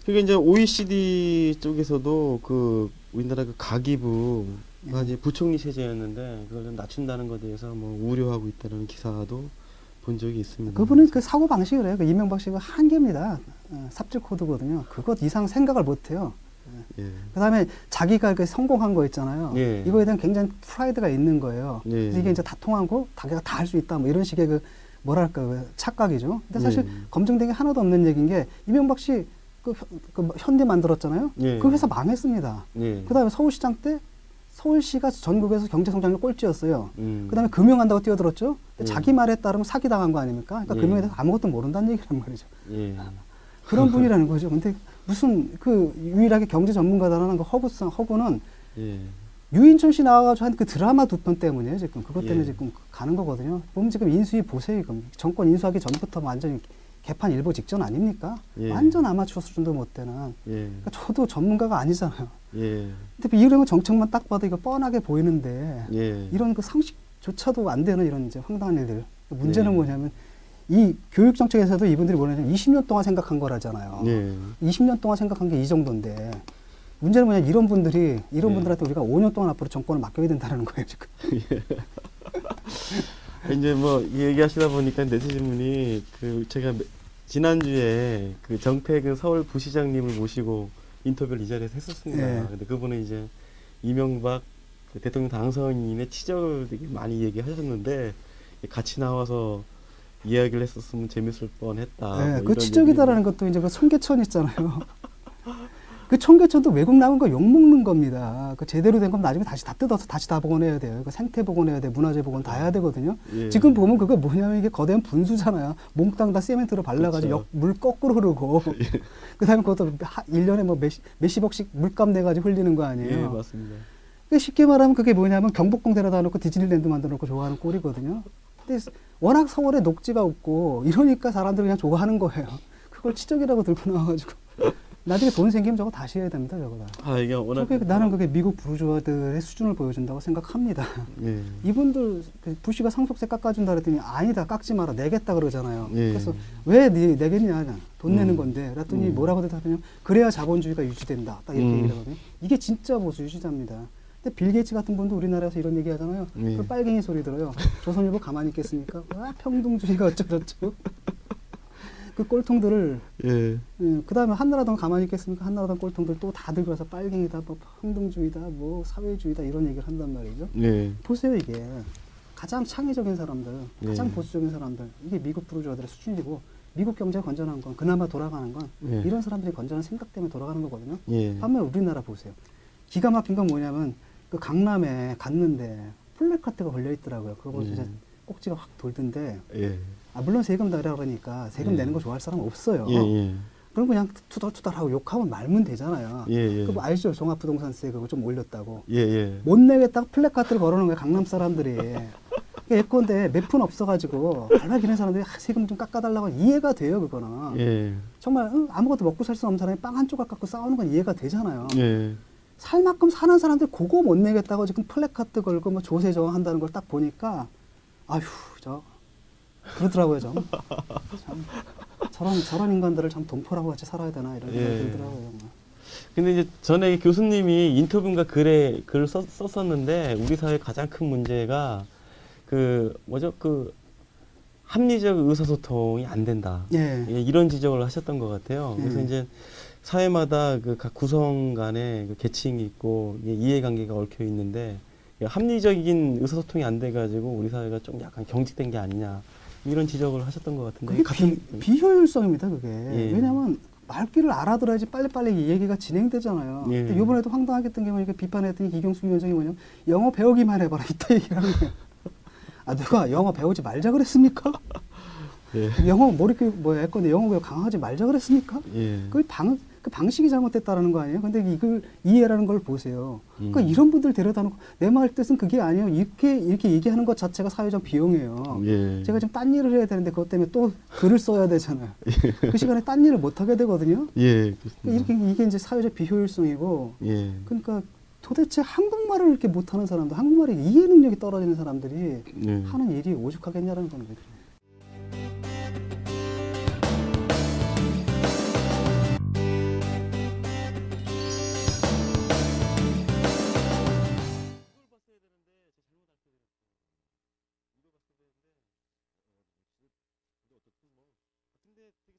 그게 이제 OECD 쪽에서도 그 우리나라 그 가기부가 이제 부총리 체제였는데 그걸 좀 낮춘다는 것에 대해서 뭐 우려하고 있다는 기사도 본 적이 있습니다. 그분은 그 사고 방식을 해요. 그 이명박 씨가 한계입니다. 삽질 코드거든요. 그것 이상 생각을 못 해요. 예. 그다음에 자기가 그 성공한 거 있잖아요. 예. 이거에 대한 굉장히 프라이드가 있는 거예요. 예. 그래서 이게 이제 다 통하고 자기가 다 할 수 있다. 뭐 이런 식의 그 뭐랄까 그 착각이죠. 근데 사실 예. 검증된 게 하나도 없는 얘기인 게 이명박 씨 그 현대 만들었잖아요. 예. 그 회사 망했습니다. 예. 그다음에 서울시장 때 서울시가 전국에서 경제성장률 꼴찌였어요. 음. 그다음에 금융한다고 뛰어들었죠. 근데 예. 자기 말에 따르면 사기당한 거 아닙니까? 그러니까 예. 금융에 대해서 아무것도 모른다는 얘기란 말이죠. 예. 그런 분이라는 거죠. 근데 무슨 그 유일하게 경제 전문가다라는 그 허구는 예. 유인촌 씨 나와가지고 한 그 드라마 두 편 때문이에요. 지금 그것 때문에 예. 지금 가는 거거든요. 보면 지금 인수위 보세요. 지금 정권 인수하기 전부터 완전히 개판 일보 직전 아닙니까? 예. 완전 아마추어 수준도 못 되는. 예. 그러니까 저도 전문가가 아니잖아요. 예. 근데 이런 정책만 딱 봐도 이거 뻔하게 보이는데 예. 이런 그 상식조차도 안 되는 이런 이제 황당한 일들. 문제는 예. 뭐냐면 이 교육 정책에서도 이분들이 뭐냐면 20년 동안 생각한 거라잖아요. 예. 20년 동안 생각한 게 이 정도인데 문제는 뭐냐 이런 분들이 이런 예. 분들한테 우리가 5년 동안 앞으로 정권을 맡겨야 된다는 거예요 지금. 이제 뭐 얘기하시다 보니까 네티즌분이 그 제가 지난주에 그 정태근 서울 부시장님을 모시고 인터뷰를 이 자리에서 했었습니다. 예. 근데 그분은 이제 이명박 그 대통령 당선인의 치적을 되게 많이 얘기하셨는데 같이 나와서 이야기를 했었으면 재밌을 뻔했다. 네, 뭐 그 이런 치적이다라는 것도 이제 그 청계천 있잖아요. 그 청계천도 외국 나온 거 욕먹는 겁니다. 그 제대로 된 건 나중에 다시 다 뜯어서 다시 다 복원해야 돼요. 그 생태 복원해야 돼, 문화재 복원 다 해야 되거든요. 예. 지금 보면 그거 뭐냐면 이게 거대한 분수잖아요. 몽땅 다 세멘트로 발라가지고 그렇죠. 물 거꾸로 흐르고. 그 다음에 그것도 1년에 뭐 몇십억씩 물값 내가지고 흘리는 거 아니에요. 예, 맞습니다. 그러니까 쉽게 말하면 그게 뭐냐면 경복궁 데려다 놓고 디즈니랜드 만들어 놓고 좋아하는 꼴이거든요. 근데 워낙 서울에 녹지가 없고 이러니까 사람들이 그냥 좋아하는 거예요. 그걸 치적이라고 들고 나와가지고. 나중에 돈 생기면 저거 다시 해야 됩니다, 저거 다. 아, 이게 워낙 나는 그게 미국 부르주아들의 수준을 보여준다고 생각합니다. 예. 이분들 부시가 상속세 깎아준다 그랬더니 아니다, 깎지 마라, 내겠다 그러잖아요. 예. 그래서 왜 내겠냐, 돈 내는 건데. 그랬더니 뭐라고 대답하냐면 그래야 자본주의가 유지된다. 딱 이렇게 얘기를 하거든요. 이게 진짜 보수 유지자입니다. 근데 빌 게이츠 같은 분도 우리나라에서 이런 얘기 하잖아요. 예. 그 빨갱이 소리 들어요. 조선일보 가만히 있겠습니까? 와, 평등주의가 어쩌고저쩌고. 그 꼴통들을 예. 그 다음에 한나라당 가만히 있겠습니까? 한나라당 꼴통들 또 다 들고 와서 빨갱이다, 뭐 평등주의다, 뭐 사회주의다 이런 얘기를 한단 말이죠. 예. 보세요 이게 가장 창의적인 사람들, 가장 예. 보수적인 사람들 이게 미국 부르주아들의 수준이고 미국 경제가 건전한 건 그나마 돌아가는 건 예. 이런 사람들이 건전한 생각 때문에 돌아가는 거거든요. 예. 반면 우리나라 보세요. 기가 막힌 건 뭐냐면 그 강남에 갔는데 플래카드가 걸려 있더라고요. 그거 보고 진짜 꼭지가 확 돌던데. 예. 물론 세금 내라 그러니까 세금 예. 내는 거 좋아할 사람 없어요. 예. 예. 그럼 그냥 투덜투덜하고 욕하면 말면 되잖아요. 예. 예. 그거 아시죠? 종합부동산세 그거 좀 올렸다고. 예. 예. 못 내겠다고 플래카드를 걸어놓은 거예요. 강남 사람들이. 예컨대 몇 푼 없어가지고 발발 기는 사람들이 세금 좀 깎아달라고 이해가 돼요. 그거는. 예. 정말 아무것도 먹고 살 수 없는 사람이 빵 한 조각 갖고 싸우는 건 이해가 되잖아요. 예. 살 만큼 사는 사람들 그거 못 내겠다고 지금 플래카드 걸고 뭐 조세 저항한다는 걸 딱 보니까 아휴 그러더라고요. 참 저런 인간들을 참 동포라고 같이 살아야 되나 이런 생각이 들더라고요. 근데 이제 전에 교수님이 인터뷰인가 글을 썼었는데 우리 사회 가장 큰 문제가 그 합리적 의사소통이 안 된다. 예. 예, 이런 지적을 하셨던 것 같아요. 그래서 이제 사회마다 그 각 구성 간에 그 계층이 있고 이해관계가 얽혀 있는데 합리적인 의사소통이 안 돼가지고 우리 사회가 좀 약간 경직된 게 아니냐 이런 지적을 하셨던 것 같은데. 그게 비효율성입니다. 그게. 예. 왜냐하면 말귀를 알아들어야지 빨리빨리 이 얘기가 진행되잖아요. 예. 근데 이번에도 황당하겠던 게 뭐니까 비판했더니 이경수 위원장이 뭐냐면 영어 배우기만 해봐라 이따 얘기를 하는 거예요. 누가 영어 배우지 말자 그랬습니까? 예. 영어 했건데 영어 배우 강화하지 말자 그랬습니까? 예. 그 방식이 잘못됐다라는 거 아니에요? 근데 이걸 이해라는 걸 보세요. 그러니까 이런 분들 데려다 놓고 내 말 뜻은 그게 아니에요. 이렇게 얘기하는 것 자체가 사회적 비용이에요. 예. 제가 지금 딴 일을 해야 되는데 그것 때문에 또 글을 써야 되잖아요. 그 시간에 딴 일을 못 하게 되거든요. 예. 그러니까 이게 이제 사회적 비효율성이고. 예. 그러니까 도대체 한국말을 이렇게 못하는 사람들, 한국말의 이해 능력이 떨어지는 사람들이 하는 일이 오죽하겠냐라는 거는 거죠. 근데 되게